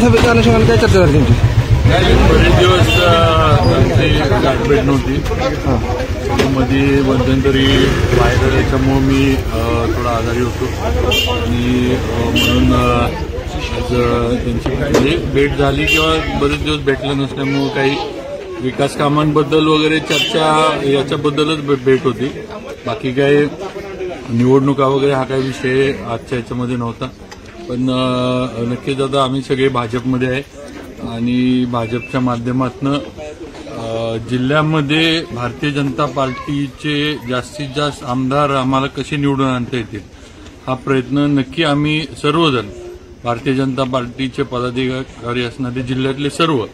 विधानसभेच्या अनुषंगाने काय चर्चा झाली तुमची? बरेच दिवस त्यांची गाठभेट नव्हती. मध्ये मध्यंतरी बाहेर याच्यामुळे मी थोडा आजारी होतो आणि म्हणून आज त्यांची भेट झाली किंवा बरेच दिवस भेटलं नसल्यामुळे काही विकास कामांबद्दल वगैरे चर्चा याच्याबद्दलच भेट होती. बाकी काही निवडणुका वगैरे हा काही विषय आजच्या याच्यामध्ये नव्हता. पण नक्कीच आता आम्ही सगळे भाजपमध्ये आहे आणि भाजपच्या माध्यमातून जिल्ह्यामध्ये भारतीय जनता पार्टीचे जास्तीत जास्त आमदार आम्हाला कसे निवडून आणता येतील हा प्रयत्न नक्की आम्ही सर्वजण भारतीय जनता पार्टीचे पदाधिकारी असणारे जिल्ह्यातले सर्व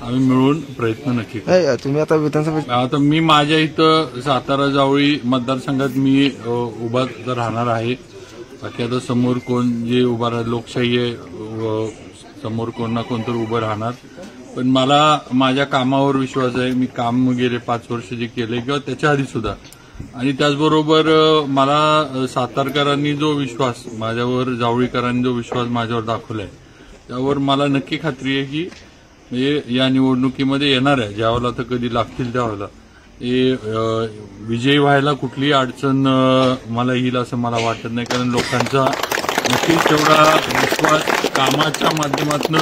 आम्ही मिळून प्रयत्न नक्की करू. तुम्ही आता विधानसभा आता मी माझ्या इथं सातारा जावळी मतदारसंघात मी उभा राहणार आहे. बाकी आता समोर कोण जे उभा राहणार लोकशाही आहे, समोर कोण ना कोण तर उभं राहणार. पण मला माझ्या कामावर विश्वास आहे. मी काम गेले 5 वर्ष जे केले किंवा त्याच्या आधी सुद्धा आणि त्याचबरोबर मला सातारकरांनी जो विश्वास माझ्यावर जावळीकरांनी जो विश्वास माझ्यावर दाखवलाय त्यावर मला नक्की खात्री आहे की म्हणजे या निवडणुकीमध्ये येणार आहे ज्यावेळेला तर कधी लागतील त्यावेळेला विजयी व्हायला कुठलीही अडचण मला येईल असं मला वाटत नाही. कारण लोकांचा नक्कीच तेवढा विश्वास कामाच्या माध्यमातून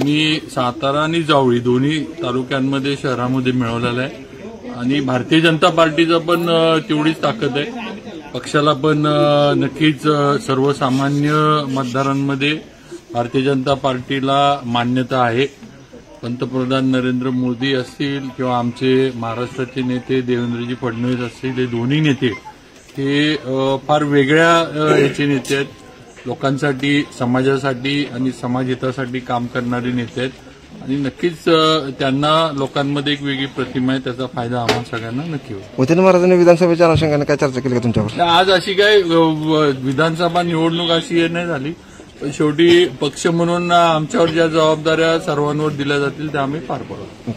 मी सातारा आणि जावळी दोन्ही तालुक्यांमध्ये शहरामध्ये मिळवलेला आहे आणि भारतीय जनता पार्टीचं पण तेवढीच ताकद आहे. पक्षाला पण नक्कीच सर्वसामान्य मतदारांमध्ये भारतीय जनता पार्टीला मान्यता आहे. पंतप्रधान नरेंद्र मोदी असतील किंवा आमचे महाराष्ट्राचे नेते देवेंद्रजी फडणवीस असतील हे दोन्ही नेते हे फार वेगळ्या याचे नेते आहेत. लोकांसाठी समाजासाठी आणि समाजहितासाठी काम करणारे नेते आहेत आणि नक्कीच त्यांना लोकांमध्ये एक वेगळी प्रतिमा आहे. त्याचा फायदा आम्हाला सगळ्यांना नक्की होईल. मोतीराम महाराजांनी विधानसभेच्या अनुषंगाने काय चर्चा केली का तुमच्यावर? आज अशी काय विधानसभा निवडणूक अशी नाही झाली. शेवटी पक्ष म्हणून आमच्यावर ज्या जबाबदाऱ्या सर्वांवर दिल्या जातील त्या आम्ही पार पाडू.